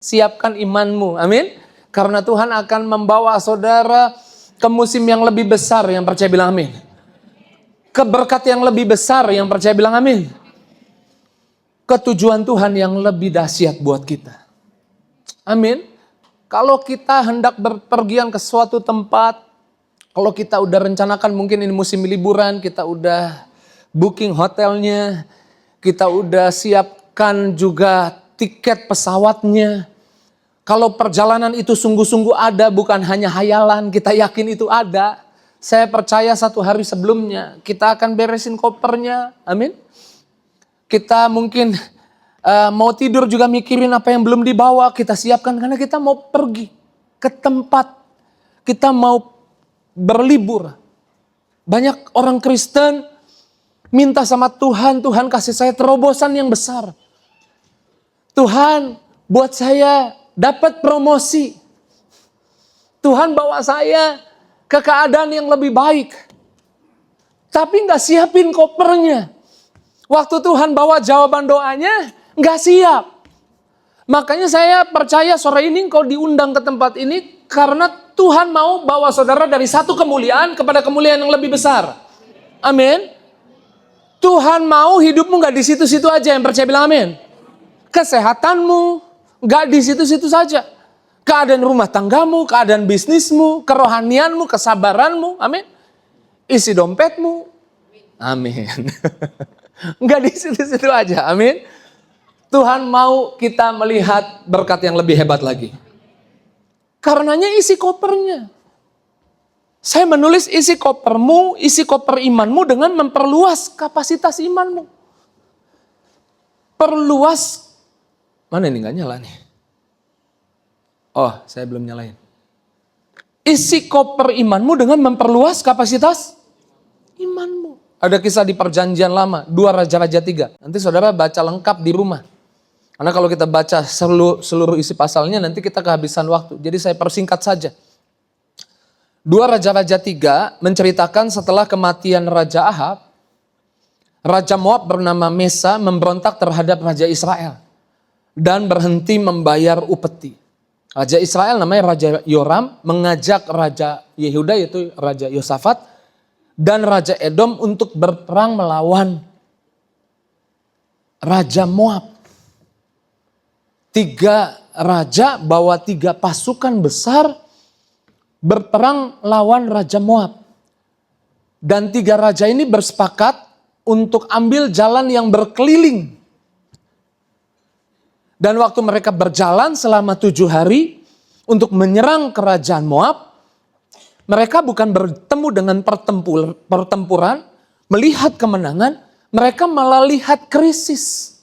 Siapkan imanmu, amin. Karena Tuhan akan membawa saudara ke musim yang lebih besar, yang percaya bilang amin. Ke berkat yang lebih besar, yang percaya bilang amin. Ketujuan Tuhan yang lebih dahsyat buat kita. Amin. Kalau kita hendak berpergian ke suatu tempat, kalau kita udah rencanakan mungkin ini musim liburan, kita udah booking hotelnya, kita udah siapkan juga tiket pesawatnya. Kalau perjalanan itu sungguh-sungguh ada, bukan hanya hayalan, kita yakin itu ada. Saya percaya 1 hari sebelumnya kita akan beresin kopernya, amin. Kita mungkin mau tidur juga mikirin apa yang belum dibawa, kita siapkan karena kita mau pergi ke tempat, kita mau berlibur. Banyak orang Kristen minta sama Tuhan, Tuhan kasih saya terobosan yang besar. Tuhan buat saya dapat promosi. Tuhan bawa saya ke keadaan yang lebih baik. Tapi gak siapin kopernya. Waktu Tuhan bawa jawaban doanya, gak siap. Makanya saya percaya sore ini kau diundang ke tempat ini karena Tuhan mau bawa saudara dari satu kemuliaan kepada kemuliaan yang lebih besar. Amin. Tuhan mau hidupmu gak di situ-situ aja, yang percaya bilang amin. Kesehatanmu gak di situ-situ saja. Keadaan rumah tanggamu, keadaan bisnismu, kerohanianmu, kesabaranmu, amin. Isi dompetmu, amin. Gak di situ-situ aja, amin. Tuhan mau kita melihat berkat yang lebih hebat lagi. Karenanya isi kopernya. Saya menulis isi kopermu, isi koper imanmu dengan memperluas kapasitas imanmu. Perluas. Mana ini gak nyala nih? Oh, saya belum nyalain. Isi koper imanmu dengan memperluas kapasitas imanmu. Ada kisah di perjanjian lama, 2 Raja-Raja 3. Nanti saudara baca lengkap di rumah. Karena kalau kita baca seluruh isi pasalnya nanti kita kehabisan waktu. Jadi saya persingkat saja. 2 Raja-Raja 3 menceritakan setelah kematian Raja Ahab, Raja Moab bernama Mesa memberontak terhadap Raja Israel dan berhenti membayar upeti. Raja Israel namanya Raja Yoram mengajak Raja Yehuda yaitu Raja Yosafat dan Raja Edom untuk berperang melawan Raja Moab. 3 raja bawa 3 pasukan besar berperang lawan Raja Moab. Dan 3 raja ini bersepakat untuk ambil jalan yang berkeliling. Dan waktu mereka berjalan selama 7 hari untuk menyerang kerajaan Moab, mereka bukan bertemu dengan pertempuran, melihat kemenangan, mereka malah lihat krisis.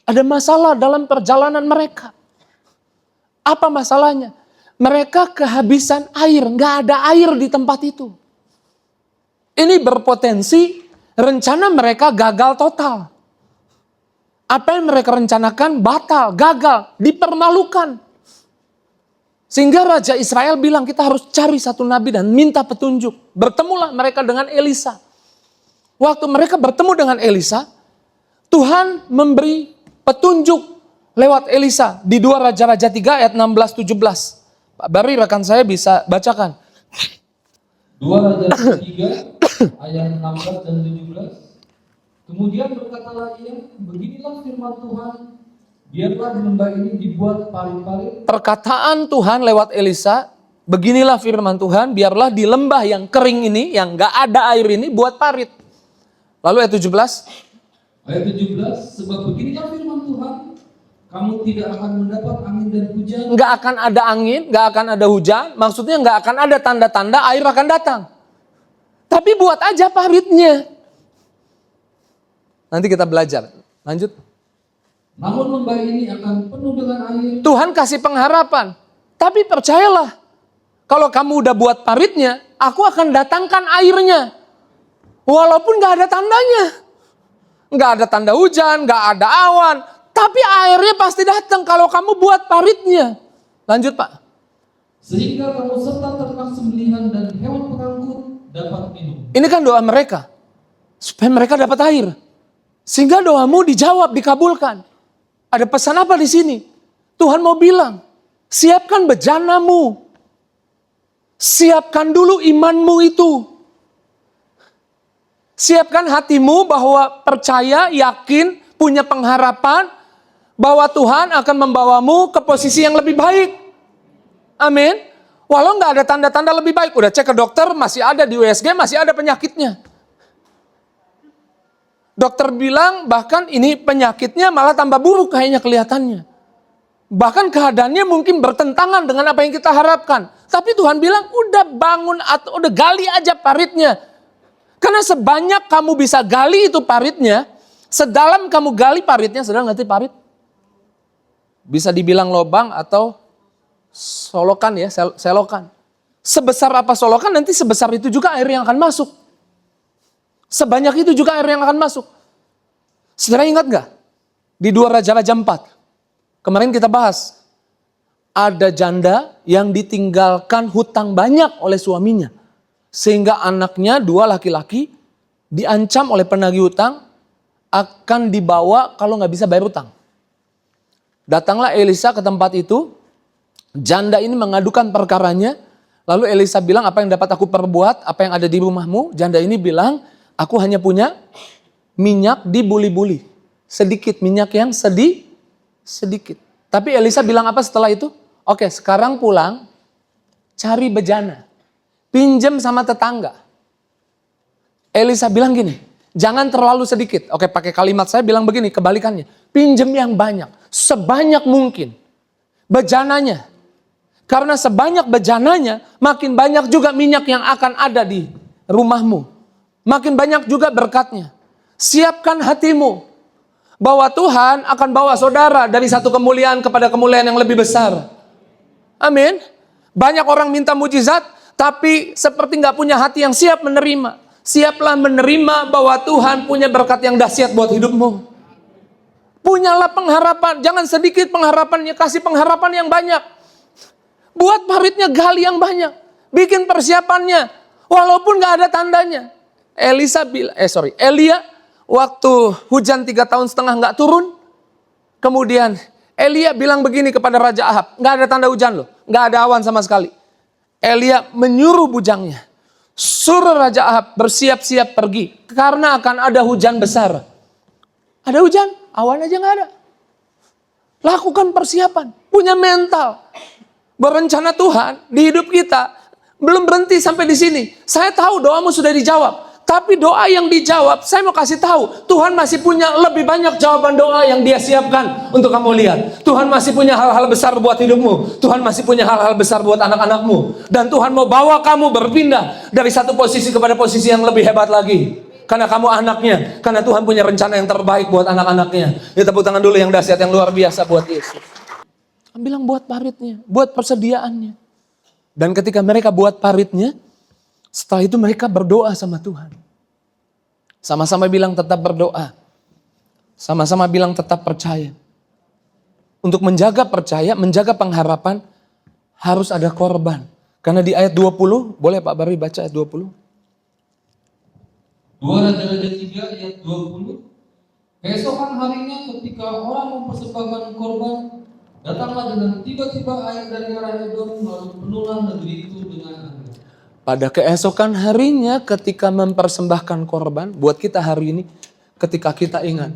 Ada masalah dalam perjalanan mereka. Apa masalahnya? Mereka kehabisan air, nggak ada air di tempat itu. Ini berpotensi rencana mereka gagal total. Apa yang mereka rencanakan batal, gagal, dipermalukan. Sehingga Raja Israel bilang kita harus cari satu nabi dan minta petunjuk. Bertemulah mereka dengan Elisa. Waktu mereka bertemu dengan Elisa, Tuhan memberi petunjuk lewat Elisa di 2 Raja-Raja 3 ayat 16-17. Pak Bari rekan saya bisa bacakan. 2 Raja-Raja 3 ayat 16 dan 17. Kemudian berkatalah ia, beginilah firman Tuhan, biarlah di lembah ini dibuat parit-parit. Perkataan Tuhan lewat Elisa, beginilah firman Tuhan, biarlah di lembah yang kering ini, yang gak ada air ini, buat parit. Lalu ayat 17. Ayat 17, sebab beginilah firman Tuhan, kamu tidak akan mendapat angin dan hujan. Gak akan ada angin, gak akan ada hujan, maksudnya gak akan ada tanda-tanda air akan datang. Tapi buat aja paritnya. Nanti kita belajar, lanjut. Namun lembah ini akan penuh dengan air. Tuhan kasih pengharapan, tapi percayalah, kalau kamu udah buat paritnya, aku akan datangkan airnya. Walaupun gak ada tandanya. Gak ada tanda hujan, gak ada awan. Tapi airnya pasti datang kalau kamu buat paritnya. Lanjut Pak. Sehingga kamu serta ternak sembelihan dan hewan pengangkut dapat minum. Ini kan doa mereka. Supaya mereka dapat air. Sehingga doamu dijawab, dikabulkan. Ada pesan apa di sini? Tuhan mau bilang, siapkan bejanamu. Siapkan dulu imanmu itu. Siapkan hatimu bahwa percaya, yakin, punya pengharapan bahwa Tuhan akan membawamu ke posisi yang lebih baik. Amin. Walau nggak ada tanda-tanda lebih baik. Udah cek ke dokter, masih ada di USG, masih ada penyakitnya. Dokter bilang bahkan ini penyakitnya malah tambah buruk kayaknya kelihatannya. Bahkan keadaannya mungkin bertentangan dengan apa yang kita harapkan. Tapi Tuhan bilang, udah bangun atau udah gali aja paritnya. Karena sebanyak kamu bisa gali itu paritnya, sedalam kamu gali paritnya, saudara ngerti parit? Bisa dibilang lobang atau solokan ya, selokan. Sebesar apa solokan, nanti sebesar itu juga air yang akan masuk. Sebanyak itu juga air yang akan masuk. Saudara ingat gak? Di 2 Raja-Raja 4. Kemarin kita bahas, ada janda yang ditinggalkan hutang banyak oleh suaminya. Sehingga anaknya 2 laki-laki diancam oleh penagih hutang akan dibawa kalau gak bisa bayar hutang. Datanglah Elisa ke tempat itu, janda ini mengadukan perkaranya, lalu Elisa bilang, apa yang dapat aku perbuat, apa yang ada di rumahmu? Janda ini bilang, aku hanya punya minyak di buli-buli. Sedikit, minyak yang sedikit. Tapi Elisa bilang apa setelah itu? Oke, sekarang pulang, cari bejana. Pinjam sama tetangga. Elisa bilang gini, jangan terlalu sedikit. Oke, pakai kalimat saya bilang begini, kebalikannya. Pinjam yang banyak, sebanyak mungkin. Bejananya. Karena sebanyak bejananya, makin banyak juga minyak yang akan ada di rumahmu. Makin banyak juga berkatnya. Siapkan hatimu. Bahwa Tuhan akan bawa saudara dari satu kemuliaan kepada kemuliaan yang lebih besar. Amin. Banyak orang minta mujizat, tapi seperti gak punya hati yang siap menerima. Siaplah menerima bahwa Tuhan punya berkat yang dahsyat buat hidupmu. Punyalah pengharapan, jangan sedikit pengharapannya, kasih pengharapan yang banyak. Buat paritnya gali yang banyak. Bikin persiapannya, walaupun gak ada tandanya. Elia waktu hujan 3,5 tahun gak turun. Kemudian Elia bilang begini kepada Raja Ahab, gak ada tanda hujan loh, gak ada awan sama sekali. Elia menyuruh bujangnya, suruh Raja Ahab bersiap-siap pergi, karena akan ada hujan besar. Ada hujan, awan aja gak ada. Lakukan persiapan, punya mental. Berencana Tuhan di hidup kita belum berhenti sampai di sini. Saya tahu doamu sudah dijawab. Tapi doa yang dijawab, saya mau kasih tahu, Tuhan masih punya lebih banyak jawaban doa yang Dia siapkan untuk kamu lihat. Tuhan masih punya hal-hal besar buat hidupmu. Tuhan masih punya hal-hal besar buat anak-anakmu. Dan Tuhan mau bawa kamu berpindah dari satu posisi kepada posisi yang lebih hebat lagi. Karena kamu anaknya, karena Tuhan punya rencana yang terbaik buat anak-anaknya. Ya, tepuk tangan dulu yang dahsyat, yang luar biasa buat Yesus. Bilang buat paritnya, buat persediaannya. Dan ketika mereka buat paritnya, setelah itu mereka berdoa sama Tuhan. Sama-sama bilang tetap berdoa. Sama-sama bilang tetap percaya. Untuk menjaga percaya, menjaga pengharapan, harus ada korban. Karena di ayat 20, boleh Pak Bari baca ayat 20? 2 Raja-Raja 3 ayat 20. Keesokan harinya ketika orang mempersembahkan korban, datanglah dengan tiba-tiba air dari arah Edom, lalu penuhlah negeri itu dengan air. Pada keesokan harinya ketika mempersembahkan korban, buat kita hari ini, ketika kita ingat,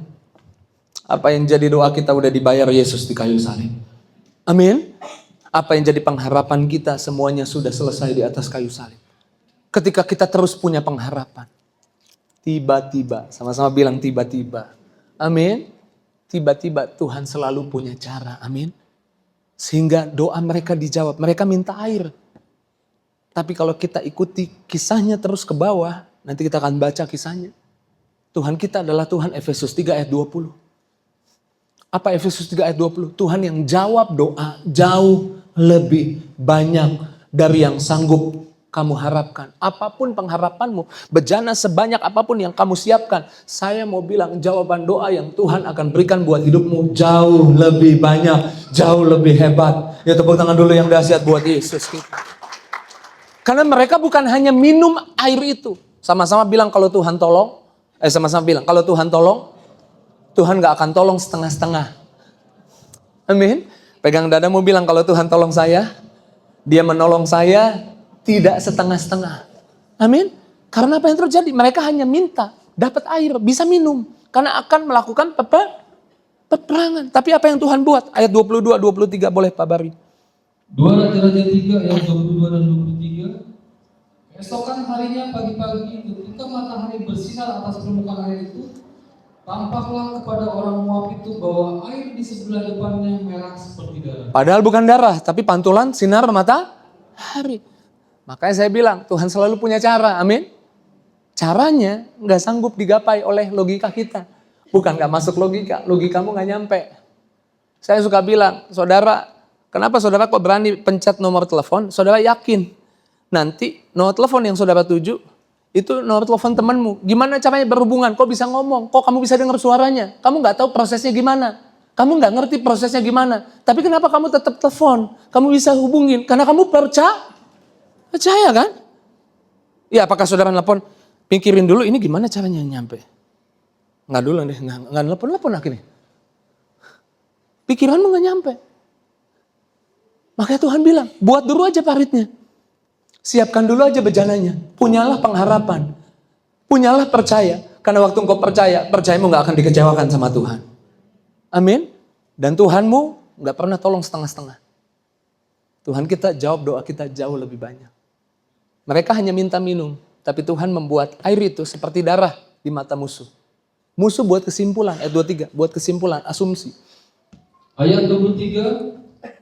apa yang jadi doa kita udah dibayar Yesus di kayu salib. Amin. Apa yang jadi pengharapan kita semuanya sudah selesai di atas kayu salib. Ketika kita terus punya pengharapan, tiba-tiba, sama-sama bilang tiba-tiba. Amin. Tiba-tiba Tuhan selalu punya cara. Amin. Sehingga doa mereka dijawab. Mereka minta air. Tapi kalau kita ikuti kisahnya terus ke bawah, nanti kita akan baca kisahnya. Tuhan kita adalah Tuhan Efesus 3 ayat 20. Apa Efesus 3 ayat 20? Tuhan yang jawab doa jauh lebih banyak dari yang sanggup kamu harapkan. Apapun pengharapanmu, bejana sebanyak apapun yang kamu siapkan, saya mau bilang jawaban doa yang Tuhan akan berikan buat hidupmu jauh lebih banyak, jauh lebih hebat. Ya, tepuk tangan dulu yang dahsyat buat Yesus kita. Karena mereka bukan hanya minum air itu. Sama-sama bilang kalau Tuhan tolong. Sama-sama bilang kalau Tuhan tolong, Tuhan gak akan tolong setengah-setengah. Amin. Pegang dadamu bilang, kalau Tuhan tolong saya, Dia menolong saya tidak setengah-setengah. Amin. Karena apa yang terjadi? Mereka hanya minta dapat air, bisa minum. Karena akan melakukan peperangan. Tapi apa yang Tuhan buat? Ayat 22, 23 boleh Pak Bari. 2 Raja-Raja 3 ayat 22 dan 23. Keesokan harinya pagi-pagi ketika matahari bersinar atas permukaan air itu, tampaklah kepada orang Moab itu bahwa air di sebelah depannya merah seperti darah. Padahal bukan darah, tapi pantulan sinar matahari. Makanya saya bilang, Tuhan selalu punya cara, amin. Caranya nggak sanggup digapai oleh logika kita. Bukan nggak masuk logikamu nggak nyampe. Saya suka bilang, saudara, kenapa saudara kok berani pencet nomor telepon? Saudara yakin nanti nomor telepon yang saudara tuju itu nomor telepon temanmu. Gimana caranya berhubungan? Kok bisa ngomong? Kok kamu bisa dengar suaranya? Kamu nggak tahu prosesnya gimana? Kamu nggak ngerti prosesnya gimana? Tapi kenapa kamu tetap telepon? Kamu bisa hubungin karena kamu percaya kan? Ya, apakah saudara nelpon? Pikirin dulu ini gimana caranya nyampe? Nggak dulu deh, nggak nelpon akhirnya. Pikiranmu nggak nyampe. Makanya Tuhan bilang, buat dulu aja paritnya. Siapkan dulu aja bejananya. Punyalah pengharapan. Punyalah percaya. Karena waktu engkau percayamu gak akan dikecewakan sama Tuhan. Amin. Dan Tuhanmu gak pernah tolong setengah-setengah. Tuhan kita jawab doa kita jauh lebih banyak. Mereka hanya minta minum. Tapi Tuhan membuat air itu seperti darah di mata musuh. Musuh buat kesimpulan. Ayat 23. Buat kesimpulan, asumsi. Ayat 23.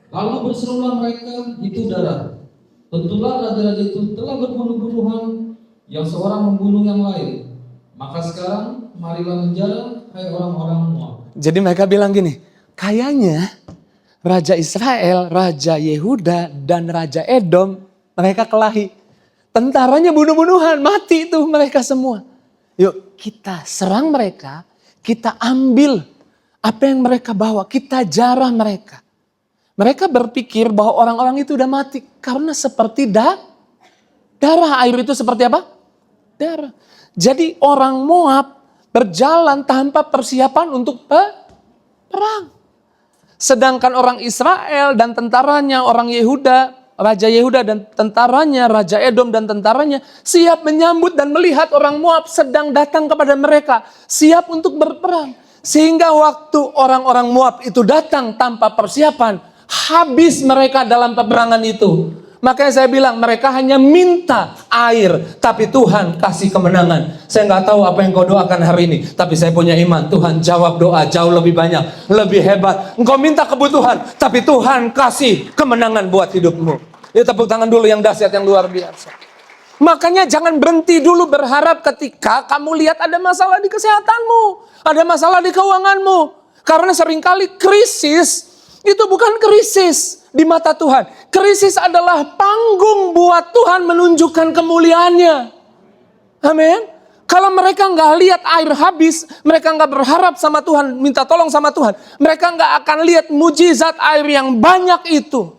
Lalu berserulah mereka, itu darah. Tentulah raja-raja itu telah berbunuh-bunuhan, yang seorang membunuh yang lain. Maka sekarang marilah menjarah, hai orang-orang Moab. Jadi mereka bilang gini, kayaknya Raja Israel, Raja Yehuda, dan Raja Edom, mereka kelahi. Tentaranya bunuh-bunuhan, mati tuh mereka semua. Yuk kita serang mereka, kita ambil apa yang mereka bawa, kita jarah mereka. Mereka berpikir bahwa orang-orang itu udah mati karena seperti darah. Air itu seperti apa? Darah. Jadi orang Moab berjalan tanpa persiapan untuk perang. Sedangkan orang Israel dan tentaranya, orang Yehuda, Raja Yehuda dan tentaranya, Raja Edom dan tentaranya siap menyambut dan melihat orang Moab sedang datang kepada mereka. Siap untuk berperang. Sehingga waktu orang-orang Moab itu datang tanpa persiapan, habis mereka dalam peperangan itu. Makanya saya bilang mereka hanya minta air, tapi Tuhan kasih kemenangan. Saya nggak tahu apa yang kau doakan hari ini, tapi saya punya iman Tuhan jawab doa jauh lebih banyak, lebih hebat. Engkau minta kebutuhan, tapi Tuhan kasih kemenangan buat hidupmu. Ya, tepuk tangan dulu yang dahsyat, yang luar biasa. Makanya jangan berhenti dulu berharap ketika kamu lihat ada masalah di kesehatanmu, ada masalah di keuanganmu. Karena seringkali krisis itu bukan krisis di mata Tuhan. Krisis adalah panggung buat Tuhan menunjukkan kemuliaannya. Amin. Kalau mereka nggak lihat air habis, mereka nggak berharap sama Tuhan, minta tolong sama Tuhan, mereka nggak akan lihat mujizat air yang banyak itu.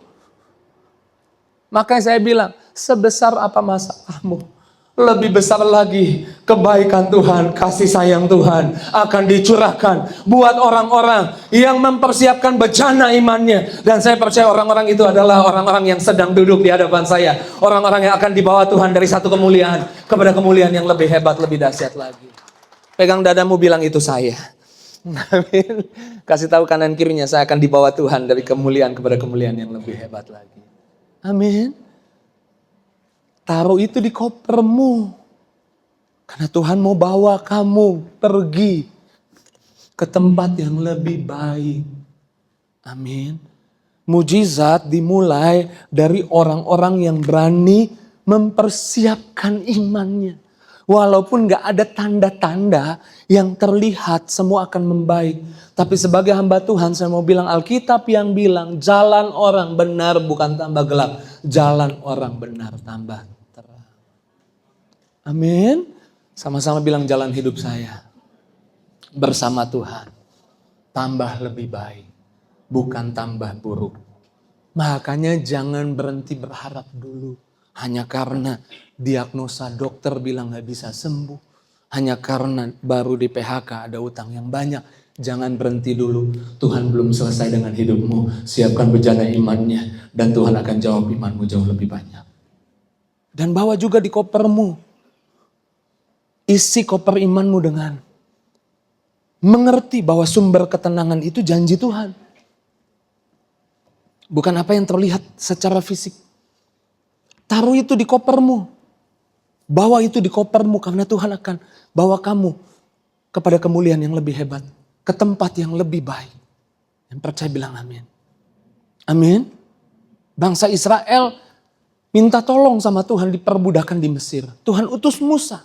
Makanya saya bilang, sebesar apa masalahmu, lebih besar lagi kebaikan Tuhan, kasih sayang Tuhan akan dicurahkan buat orang-orang yang mempersiapkan bejana imannya. Dan saya percaya orang-orang itu adalah orang-orang yang sedang duduk di hadapan saya. Orang-orang yang akan dibawa Tuhan dari satu kemuliaan kepada kemuliaan yang lebih hebat, lebih dahsyat lagi. Pegang dadamu, bilang itu saya. Amin. Kasih tahu kanan kirinya, saya akan dibawa Tuhan dari kemuliaan kepada kemuliaan yang lebih hebat lagi. Amin. Taruh itu di kopermu. Karena Tuhan mau bawa kamu pergi ke tempat yang lebih baik. Amin. Mujizat dimulai dari orang-orang yang berani mempersiapkan imannya. Walaupun gak ada tanda-tanda yang terlihat, semua akan membaik. Tapi sebagai hamba Tuhan, saya mau bilang Alkitab yang bilang jalan orang benar bukan tambah gelap. Jalan orang benar tambah terang. Amin. Sama-sama bilang jalan hidup saya bersama Tuhan tambah lebih baik, bukan tambah buruk. Makanya jangan berhenti berharap dulu. Hanya karena diagnosa dokter bilang gak bisa sembuh. Hanya karena baru di PHK ada utang yang banyak. Jangan berhenti dulu. Tuhan belum selesai dengan hidupmu. Siapkan bejana imannya. Dan Tuhan akan jawab imanmu jauh lebih banyak. Dan bawa juga di kopermu. Isi koper imanmu dengan mengerti bahwa sumber ketenangan itu janji Tuhan. Bukan apa yang terlihat secara fisik. Taruh itu di kopermu. Bawa itu di kopermu karena Tuhan akan bawa kamu kepada kemuliaan yang lebih hebat. Ke tempat yang lebih baik. Yang percaya bilang amin. Amin. Bangsa Israel minta tolong sama Tuhan diperbudakan di Mesir. Tuhan utus Musa.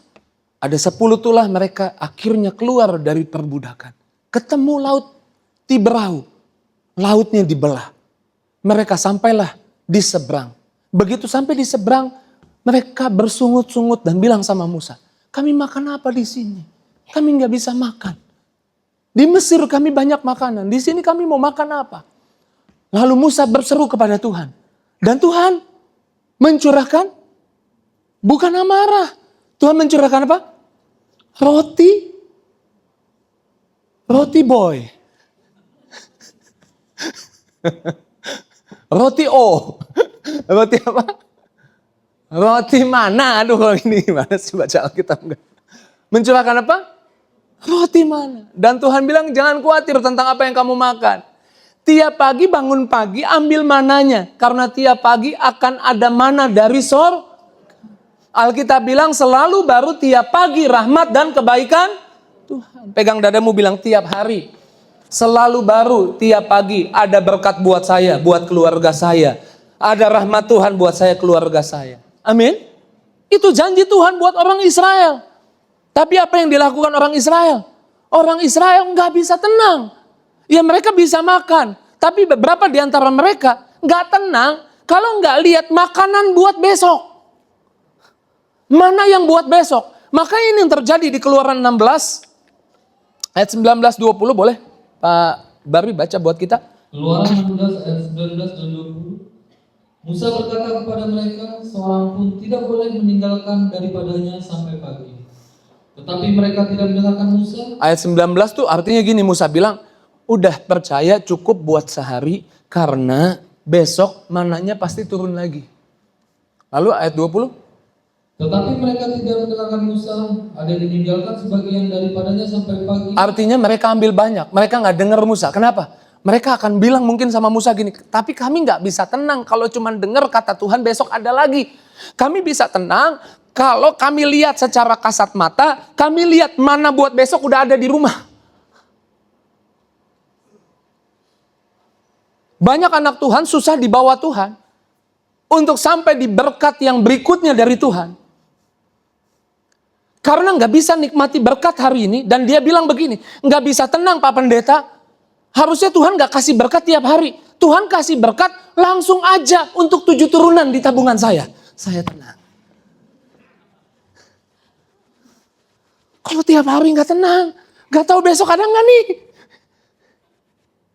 Ada 10 tulah mereka akhirnya keluar dari perbudakan. Ketemu laut Tiberau. Lautnya dibelah. Mereka sampailah di seberang. Begitu sampai di seberang, mereka bersungut-sungut dan bilang sama Musa, kami makan apa di sini? Kami nggak bisa makan. Di Mesir kami banyak makanan. Di sini kami mau makan apa? Lalu Musa berseru kepada Tuhan. Dan Tuhan mencurahkan bukan amarah. Tuhan mencurahkan apa? Roti. Roti boy. Roti O. Roti apa? Roti mana? Aduh kalau ini gimana sih baca Alkitab enggak? Mencurahkan apa? Roti mana? Dan Tuhan bilang jangan khawatir tentang apa yang kamu makan. Tiap pagi bangun pagi ambil mananya. Karena tiap pagi akan ada mana dari sorga. Alkitab bilang selalu baru tiap pagi rahmat dan kebaikan Tuhan. Pegang dadamu bilang tiap hari. Selalu baru tiap pagi ada berkat buat saya, buat keluarga saya. Ada rahmat Tuhan buat saya, keluarga saya. Amin. Itu janji Tuhan buat orang Israel. Tapi apa yang dilakukan orang Israel? Orang Israel nggak bisa tenang. Ya mereka bisa makan. Tapi beberapa di antara mereka nggak tenang kalau nggak lihat makanan buat besok. Mana yang buat besok? Maka ini yang terjadi di Keluaran 16 ayat 19-20 boleh Pak Bari baca buat kita. Keluaran 16 ayat 19 dan 20. Musa berkata kepada mereka, seorang pun tidak boleh meninggalkan daripadanya sampai pagi. Tetapi mereka tidak mendengarkan Musa. Ayat 19 tuh artinya gini, Musa bilang, udah percaya cukup buat sehari karena besok mananya pasti turun lagi. Lalu ayat 20. Tetapi mereka tidak mendengarkan Musa, ada yang meninggalkan sebagian daripadanya sampai pagi. Artinya mereka ambil banyak, mereka nggak dengar Musa. Kenapa? Mereka akan bilang mungkin sama Musa gini, tapi kami nggak bisa tenang kalau cuma dengar kata Tuhan besok ada lagi. Kami bisa tenang kalau kami lihat secara kasat mata, kami lihat mana buat besok udah ada di rumah. Banyak anak Tuhan susah dibawa Tuhan untuk sampai di berkat yang berikutnya dari Tuhan. Karena nggak bisa nikmati berkat hari ini dan dia bilang begini, nggak bisa tenang Pak Pendeta. Harusnya Tuhan nggak kasih berkat tiap hari. Tuhan kasih berkat langsung aja untuk 7 turunan di tabungan saya. Saya tenang. Kalau tiap hari nggak tenang, nggak tahu besok ada nggak nih.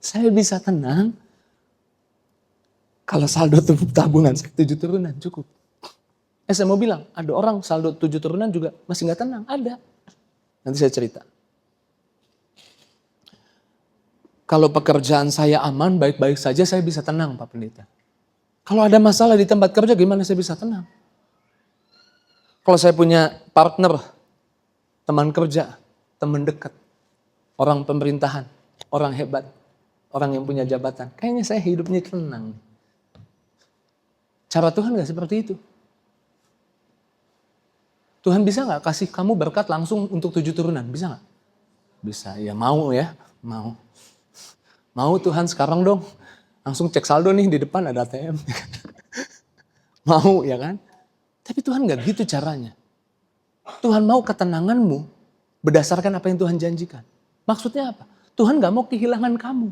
Saya bisa tenang kalau saldo tabungan saya 7 turunan cukup. Saya mau bilang, ada orang saldo 7 turunan juga masih nggak tenang. Ada. Nanti saya cerita. Kalau pekerjaan saya aman, baik-baik saja, saya bisa tenang Pak Pendeta. Kalau ada masalah di tempat kerja, gimana saya bisa tenang? Kalau saya punya partner, teman kerja, teman dekat, orang pemerintahan, orang hebat, orang yang punya jabatan, kayaknya saya hidupnya tenang. Cara Tuhan gak seperti itu. Tuhan bisa gak kasih kamu berkat langsung untuk 7 turunan? Bisa gak? Bisa, ya mau ya, mau. Mau Tuhan sekarang dong, langsung cek saldo nih di depan ada ATM. Mau ya kan? Tapi Tuhan gak gitu caranya. Tuhan mau ketenanganmu berdasarkan apa yang Tuhan janjikan. Maksudnya apa? Tuhan gak mau kehilangan kamu.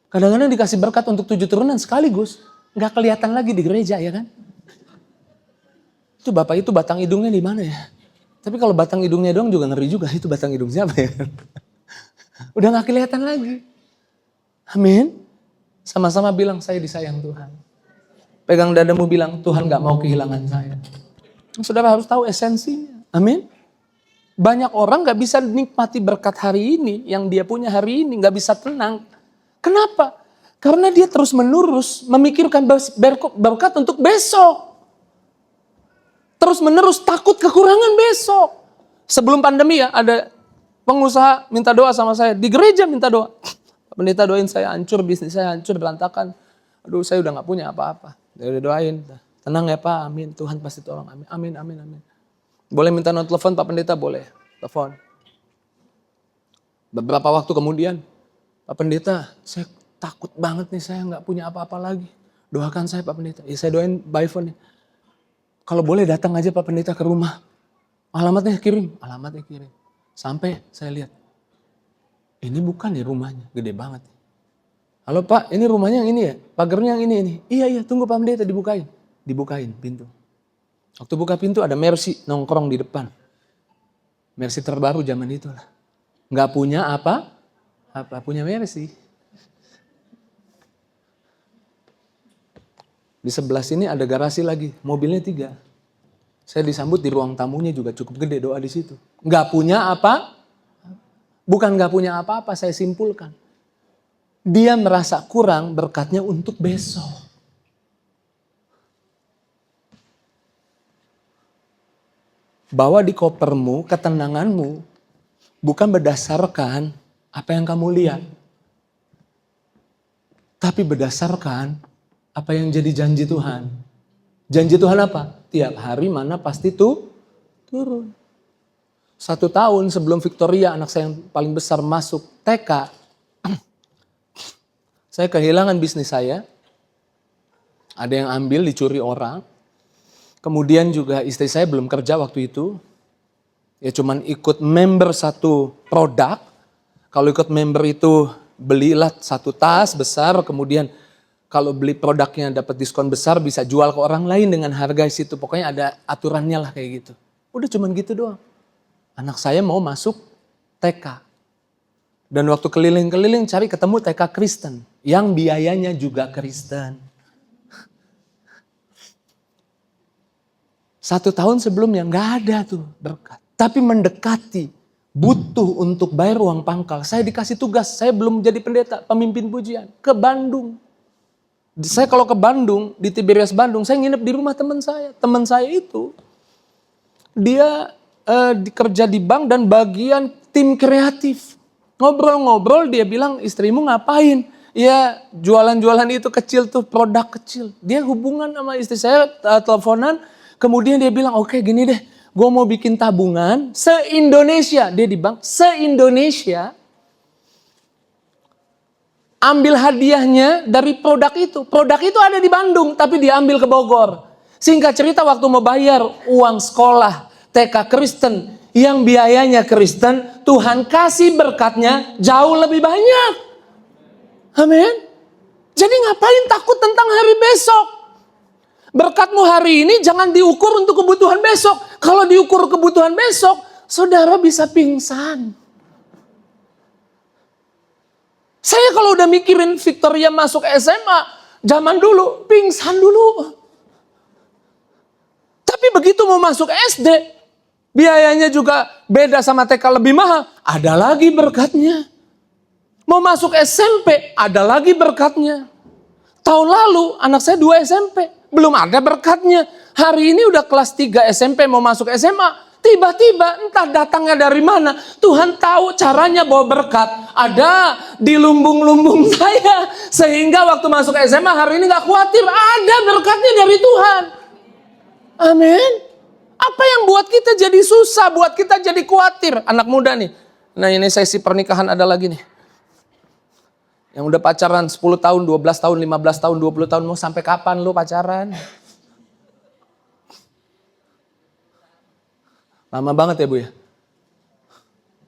Kadang-kadang dikasih berkat untuk 7 turunan sekaligus, gak kelihatan lagi di gereja ya kan? Itu Bapak itu batang hidungnya di mana ya? Tapi kalau batang hidungnya doang juga ngeri juga, itu batang hidung siapa ya? Udah gak kelihatan lagi. Amin. Sama-sama bilang saya disayang Tuhan. Pegang dadamu bilang Tuhan gak mau kehilangan saya. Saudara harus tahu esensinya. Amin. Banyak orang gak bisa nikmati berkat hari ini, yang dia punya hari ini, gak bisa tenang. Kenapa? Karena dia terus menerus memikirkan berkat untuk besok. Terus menerus takut kekurangan besok. Sebelum pandemi ya, ada pengusaha minta doa sama saya. Di gereja minta doa. Pendeta doain saya hancur, bisnis saya hancur, berantakan. Aduh, saya udah gak punya apa-apa. Dia udah doain. Tenang ya Pak, amin. Tuhan pasti tolong, amin, amin, amin, amin. Boleh minta nomor telepon Pak Pendeta? Boleh. Telepon. Beberapa waktu kemudian, Pak Pendeta, saya takut banget nih, saya gak punya apa-apa lagi. Doakan saya Pak Pendeta. Ya saya doain by phone nih. Kalau boleh datang aja Pak Pendeta ke rumah. Alamatnya kirim. Sampai saya lihat. Ini bukan ya rumahnya. Gede banget. Halo Pak, ini rumahnya yang ini ya? Pagarnya yang ini. Iya, tunggu Pak Pendeta dibukain. Dibukain pintu. Waktu buka pintu ada Mercy nongkrong di depan. Mercy terbaru zaman itu lah. Gak punya apa? Punya Mercy. Di sebelah sini ada garasi lagi, mobilnya 3. Saya disambut di ruang tamunya juga cukup gede, doa di situ. Gak punya apa? Bukan gak punya apa-apa, saya simpulkan. Dia merasa kurang berkatnya untuk besok. Bawa di kopermu, ketenanganmu, bukan berdasarkan apa yang kamu lihat. Tapi berdasarkan apa yang jadi janji Tuhan. Janji Tuhan apa? Tiap hari mana pasti turun. 1 tahun sebelum Victoria, anak saya yang paling besar masuk TK, saya kehilangan bisnis saya. Ada yang ambil, dicuri orang. Kemudian juga istri saya belum kerja waktu itu. Ya cuman ikut member satu produk. Kalau ikut member itu belilah 1 tas besar, kemudian kalau beli produknya dapat diskon besar bisa jual ke orang lain dengan harga situ. Pokoknya ada aturannya lah kayak gitu. Udah cuman gitu doang. Anak saya mau masuk TK. Dan waktu keliling-keliling cari ketemu TK Kristen. Yang biayanya juga Kristen. 1 tahun sebelumnya gak ada tuh berkat. Tapi mendekati. Butuh untuk bayar uang pangkal. Saya dikasih tugas. Saya belum jadi pendeta, pemimpin pujian. Ke Bandung. Saya kalau ke Bandung, di Tiberias Bandung, saya nginep di rumah teman saya. Teman saya itu, dia kerja di bank dan bagian tim kreatif. Ngobrol-ngobrol dia bilang, istrimu ngapain? Ya jualan-jualan itu kecil tuh, produk kecil. Dia hubungan sama istri saya, teleponan. Kemudian dia bilang, oke gini deh, gue mau bikin tabungan se-Indonesia. Dia di bank, se-Indonesia. Ambil hadiahnya dari produk itu. Produk itu ada di Bandung, tapi diambil ke Bogor. Singkat cerita waktu mau bayar uang sekolah TK Kristen yang biayanya Kristen, Tuhan kasih berkatnya jauh lebih banyak. Amin. Jadi ngapain takut tentang hari besok? Berkatmu hari ini jangan diukur untuk kebutuhan besok. Kalau diukur kebutuhan besok, saudara bisa pingsan. Saya kalau udah mikirin Victoria masuk SMA, zaman dulu, pingsan dulu. Tapi begitu mau masuk SD, biayanya juga beda sama TK lebih mahal, ada lagi berkatnya. Mau masuk SMP, ada lagi berkatnya. Tahun lalu anak saya 2 SMP, belum ada berkatnya. Hari ini udah kelas 3 SMP mau masuk SMA. Tiba-tiba entah datangnya dari mana. Tuhan tahu caranya bawa berkat. Ada di lumbung-lumbung saya. Sehingga waktu masuk SMA hari ini gak khawatir. Ada berkatnya dari Tuhan. Amin. Apa yang buat kita jadi susah, buat kita jadi khawatir? Anak muda nih. Nah ini sesi pernikahan ada lagi nih. Yang udah pacaran 10 tahun, 12 tahun, 15 tahun, 20 tahun. Mau sampai kapan lu pacaran? Lama banget ya Bu ya.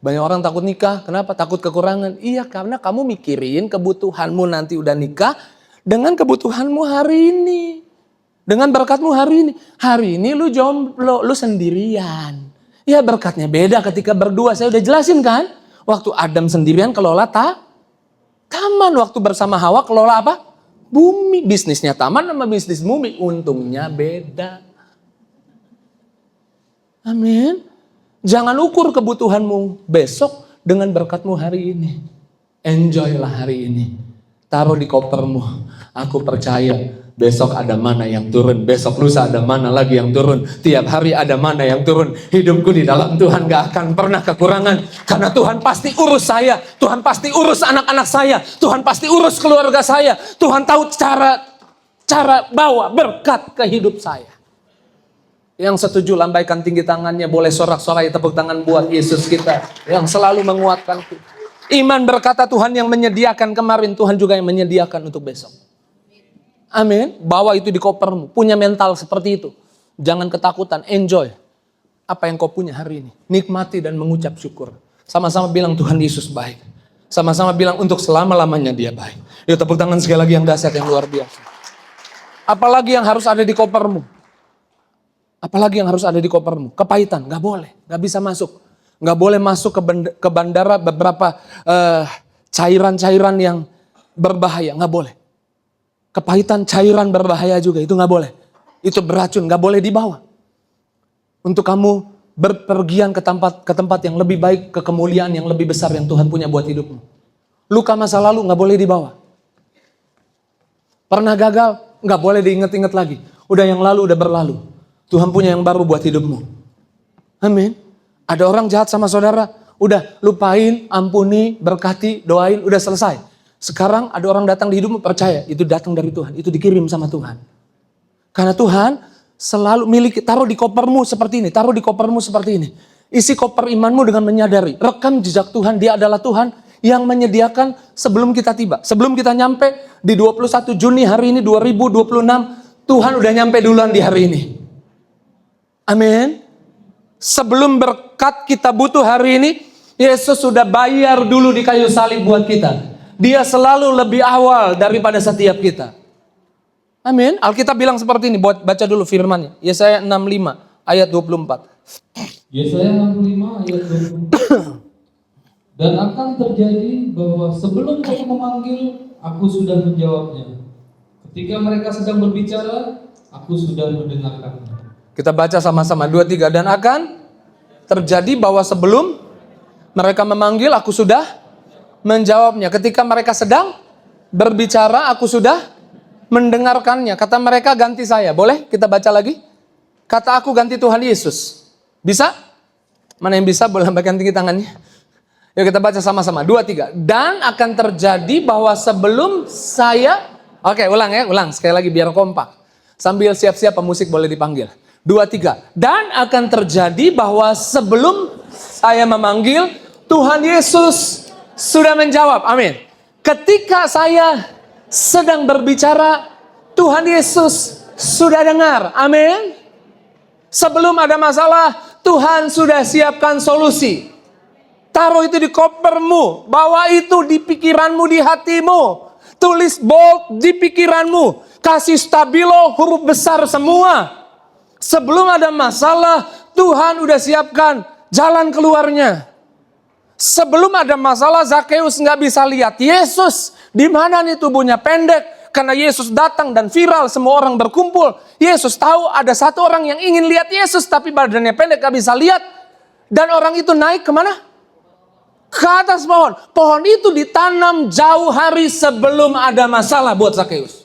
Banyak orang takut nikah. Kenapa? Takut kekurangan. Iya karena kamu mikirin kebutuhanmu nanti udah nikah. Dengan kebutuhanmu hari ini. Dengan berkatmu hari ini. Hari ini lu jomblo, lu sendirian. Ya berkatnya beda ketika berdua. Saya udah jelasin kan. Waktu Adam sendirian kelola taman. Waktu bersama Hawa kelola apa? Bumi. Bisnisnya taman sama bisnis bumi. Untungnya beda. Amin. Jangan ukur kebutuhanmu besok dengan berkatmu hari ini. Enjoylah hari ini. Taruh di kopermu. Aku percaya besok ada mana yang turun. Besok lusa ada mana lagi yang turun. Tiap hari ada mana yang turun. Hidupku di dalam Tuhan gak akan pernah kekurangan. Karena Tuhan pasti urus saya. Tuhan pasti urus anak-anak saya. Tuhan pasti urus keluarga saya. Tuhan tahu cara bawa berkat ke hidup saya. Yang setuju lambaikan tinggi tangannya. Boleh sorak-sorai tepuk tangan buat Yesus kita. Yang selalu menguatkan kita. Iman berkata Tuhan yang menyediakan kemarin. Tuhan juga yang menyediakan untuk besok. Amin. Bawa itu di kopermu. Punya mental seperti itu. Jangan ketakutan. Enjoy. Apa yang kau punya hari ini. Nikmati dan mengucap syukur. Sama-sama bilang Tuhan Yesus baik. Sama-sama bilang untuk selama-lamanya dia baik. Yuk tepuk tangan sekali lagi yang dahsyat, yang luar biasa. Apalagi yang harus ada di kopermu. Apalagi yang harus ada di kopermu. Kepahitan, gak boleh. Gak bisa masuk. Gak boleh masuk ke bandara beberapa cairan-cairan yang berbahaya. Gak boleh. Kepahitan, cairan berbahaya juga. Itu gak boleh. Itu beracun, gak boleh dibawa. Untuk kamu berpergian ke tempat yang lebih baik. Ke kemuliaan yang lebih besar yang Tuhan punya buat hidupmu. Luka masa lalu gak boleh dibawa. Pernah gagal, gak boleh diingat-ingat lagi. Udah yang lalu, udah berlalu. Tuhan punya yang baru buat hidupmu. Amin. Ada orang jahat sama saudara. Udah lupain, ampuni, berkati, doain, udah selesai. Sekarang ada orang datang di hidupmu, percaya. Itu datang dari Tuhan. Itu dikirim sama Tuhan. Karena Tuhan selalu miliki. Taruh di kopermu seperti ini. Taruh di kopermu seperti ini. Isi koper imanmu dengan menyadari. Rekam jejak Tuhan. Dia adalah Tuhan yang menyediakan sebelum kita tiba. Sebelum kita nyampe di 21 Juni hari ini 2026. Tuhan udah nyampe duluan di hari ini. Amin. Sebelum berkat kita butuh hari ini, Yesus sudah bayar dulu di kayu salib buat kita. Dia selalu lebih awal daripada setiap kita. Amin. Alkitab bilang seperti ini, baca dulu firman-Nya. Yesaya 65 ayat 24. Yesaya 65 ayat 24. Dan akan terjadi bahwa sebelum kamu memanggil, aku sudah menjawabnya. Ketika mereka sedang berbicara, aku sudah mendengarkannya. Kita baca sama-sama 2-3. Dan akan terjadi bahwa sebelum mereka memanggil, aku sudah menjawabnya. Ketika mereka sedang berbicara, aku sudah mendengarkannya. Kata mereka, ganti saya. Boleh kita baca lagi? Kata aku, ganti Tuhan Yesus. Bisa? Mana yang bisa? Boleh lambaikan tinggi tangannya. Yuk kita baca sama-sama. 2-3. Dan akan terjadi bahwa sebelum saya... Oke, ulang ya. Ulang. Sekali lagi biar kompak. Sambil siap-siap pemusik boleh dipanggil. 2-3. Dan akan terjadi bahwa sebelum saya memanggil, Tuhan Yesus sudah menjawab. Amin. Ketika saya sedang berbicara, Tuhan Yesus sudah dengar. Amin. Sebelum ada masalah, Tuhan sudah siapkan solusi. Taruh itu di kopermu. Bawa itu di pikiranmu, di hatimu. Tulis bold di pikiranmu. Kasih stabilo huruf besar semua. Sebelum ada masalah, Tuhan udah siapkan jalan keluarnya. Sebelum ada masalah, Zakheus nggak bisa lihat Yesus. Di mana nih tubuhnya pendek? Karena Yesus datang dan viral, semua orang berkumpul. Yesus tahu ada satu orang yang ingin lihat Yesus, tapi badannya pendek nggak bisa lihat. Dan orang itu naik kemana? Ke atas pohon. Pohon itu ditanam jauh hari sebelum ada masalah buat Zakheus.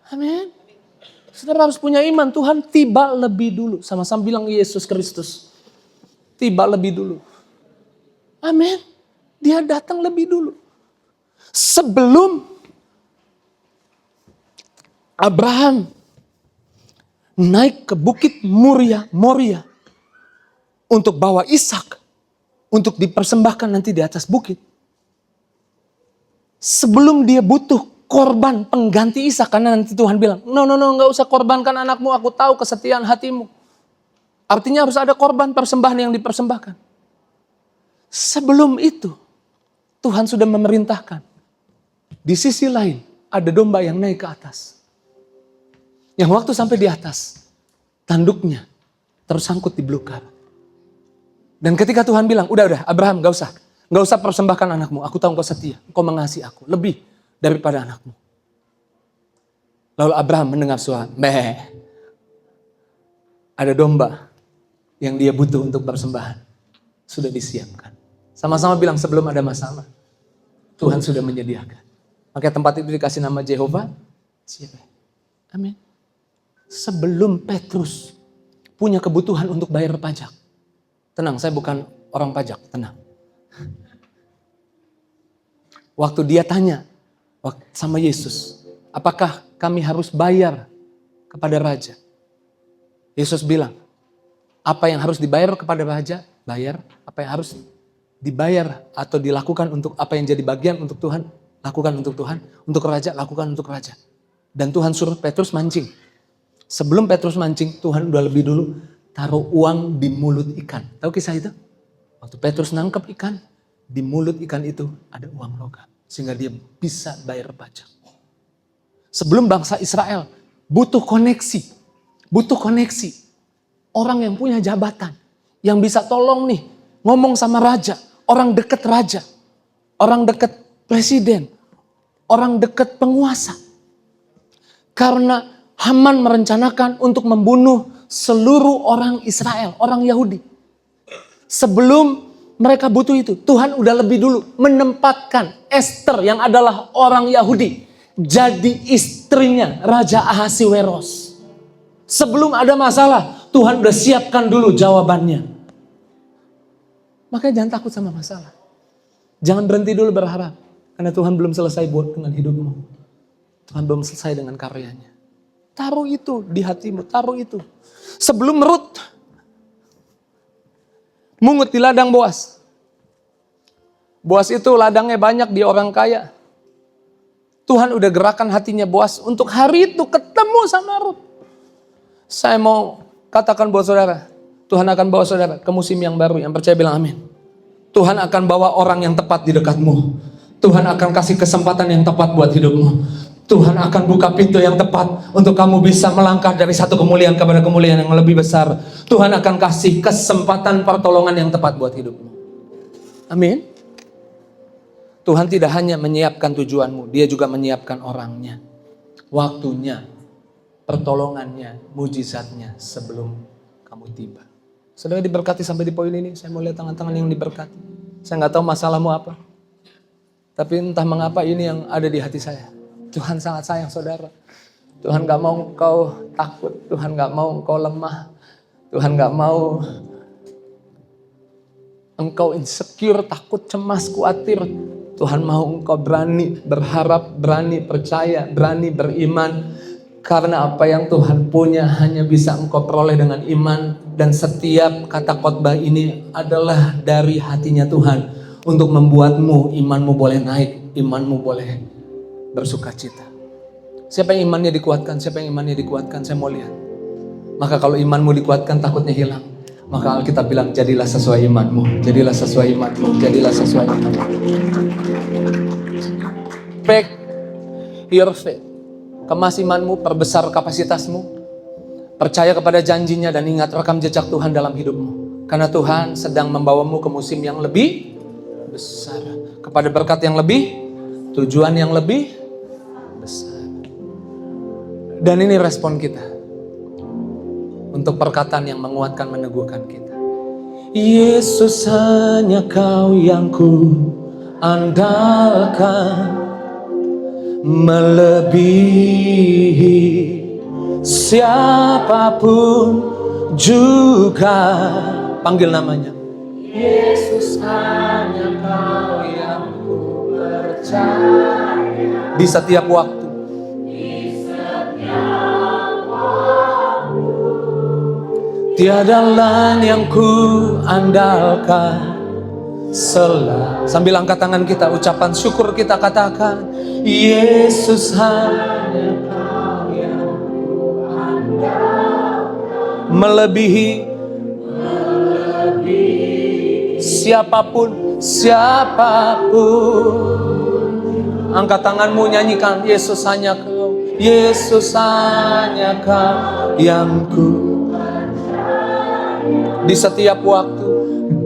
Amin. Saudara harus punya iman, Tuhan tiba lebih dulu. Sama-sama bilang Yesus Kristus. Tiba lebih dulu. Amin. Dia datang lebih dulu. Sebelum Abraham naik ke bukit Moria untuk bawa Ishak untuk dipersembahkan nanti di atas bukit. Sebelum dia butuh korban pengganti Ishak, karena nanti Tuhan bilang, no, gak usah korbankan anakmu, aku tahu kesetiaan hatimu. Artinya harus ada korban persembahan yang dipersembahkan. Sebelum itu, Tuhan sudah memerintahkan. Di sisi lain, ada domba yang naik ke atas. Yang waktu sampai di atas, tanduknya tersangkut di belukar. Dan ketika Tuhan bilang, udah Abraham gak usah persembahkan anakmu, aku tahu engkau setia, engkau mengasihi aku, lebih daripada anakmu. Lalu Abraham mendengar suara, ada domba yang dia butuh untuk persembahan sudah disiapkan. Sama-sama bilang sebelum ada masalah, Tuhan sudah menyediakan. Makanya tempat itu dikasih nama Jehovah Jireh. Amin. Sebelum Petrus punya kebutuhan untuk bayar pajak. Tenang, saya bukan orang pajak, tenang. Waktu dia tanya sama Yesus, apakah kami harus bayar kepada raja? Yesus bilang, apa yang harus dibayar kepada raja, bayar. Apa yang harus dibayar atau dilakukan untuk apa yang jadi bagian untuk Tuhan, lakukan untuk Tuhan. Untuk raja, lakukan untuk raja. Dan Tuhan suruh Petrus mancing. Sebelum Petrus mancing, Tuhan udah lebih dulu taruh uang di mulut ikan. Tahu kisah itu? Waktu Petrus nangkep ikan, di mulut ikan itu ada uang logam. Sehingga dia bisa bayar pajak. Sebelum bangsa Israel butuh koneksi. Butuh koneksi. Orang yang punya jabatan. Yang bisa tolong nih. Ngomong sama raja. Orang dekat raja. Orang dekat presiden. Orang dekat penguasa. Karena Haman merencanakan untuk membunuh seluruh orang Israel. Orang Yahudi. Sebelum mereka butuh itu, Tuhan udah lebih dulu menempatkan Esther yang adalah orang Yahudi jadi istrinya Raja Ahasiweros. Sebelum ada masalah, Tuhan udah siapkan dulu jawabannya. Makanya jangan takut sama masalah. Jangan berhenti dulu berharap, karena Tuhan belum selesai buat dengan hidupmu. Tuhan belum selesai dengan karyanya. Taruh itu di hatimu, taruh itu. Sebelum Rut mungut di ladang Boas. Boas itu ladangnya banyak, di orang kaya. Tuhan udah gerakan hatinya Boas untuk hari itu ketemu sama Rut. Saya mau katakan buat saudara, Tuhan akan bawa saudara ke musim yang baru. Yang percaya bilang amin. Tuhan akan bawa orang yang tepat di dekatmu. Tuhan akan kasih kesempatan yang tepat buat hidupmu. Tuhan akan buka pintu yang tepat untuk kamu bisa melangkah dari satu kemuliaan kepada kemuliaan yang lebih besar. Tuhan akan kasih kesempatan pertolongan yang tepat buat hidupmu. Amin. Tuhan tidak hanya menyiapkan tujuanmu, Dia juga menyiapkan orangnya, waktunya, pertolongannya, mujizatnya sebelum kamu tiba. Saudara diberkati sampai di poin ini, saya mau lihat tangan-tangan yang diberkati. Saya nggak tahu masalahmu apa, tapi entah mengapa ini yang ada di hati saya. Tuhan sangat sayang saudara. Tuhan gak mau engkau takut. Tuhan gak mau engkau lemah. Tuhan gak mau engkau insecure, takut, cemas, khawatir. Tuhan mau engkau berani berharap, berani percaya, berani beriman. Karena apa yang Tuhan punya hanya bisa engkau peroleh dengan iman. Dan setiap kata khotbah ini adalah dari hatinya Tuhan. Untuk membuatmu, imanmu boleh naik, imanmu boleh bersuka cita. Siapa yang imannya dikuatkan? Siapa yang imannya dikuatkan? Saya mau lihat. Maka kalau imanmu dikuatkan, takutnya hilang. Maka Alkitab bilang, jadilah sesuai imanmu. Jadilah sesuai imanmu. Jadilah sesuai imanmu. Back your faith. Kemas imanmu, perbesar kapasitasmu. Percaya kepada janjinya dan ingat rekam jejak Tuhan dalam hidupmu. Karena Tuhan sedang membawamu ke musim yang lebih besar. Kepada berkat yang lebih, tujuan yang lebih besar. Dan ini respon kita untuk perkataan yang menguatkan, meneguhkan kita. Yesus hanya Kau yang ku andalkan, melebihi siapapun juga. Panggil namanya. Yesus hanya Kau yang ku percaya. Di setiap waktu. Tiada lain yang ku andalkan selain. Sambil angkat tangan kita, ucapan syukur kita katakan, Yesus hanya Kau yang ku andalkan, melebihi siapapun. Angkat tanganmu, nyanyikan, Yesus hanya Kau, Yesus hanya Kau yang ku. Di setiap waktu,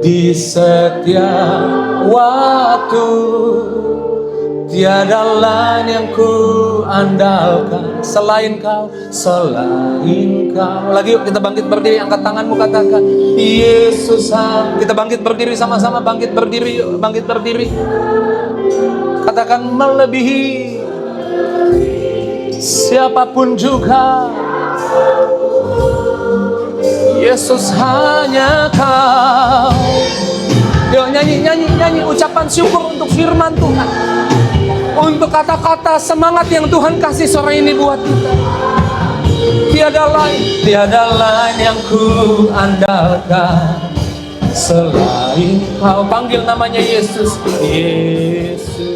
di setiap waktu, Tiada lain yang ku andalkan selain kau, selain kau. Lagi yuk kita bangkit berdiri, angkat tanganmu, katakan Yesus. Kita bangkit berdiri sama-sama, bangkit berdiri yuk, bangkit berdiri. Katakan melebihi siapapun juga, Yesus hanya kau. Yuk nyanyi ucapan syukur untuk firman Tuhan, untuk kata-kata semangat yang Tuhan kasih sore ini buat kita. Tiada lain yang ku andalkan selain kau. Panggil namanya Yesus. Yesus,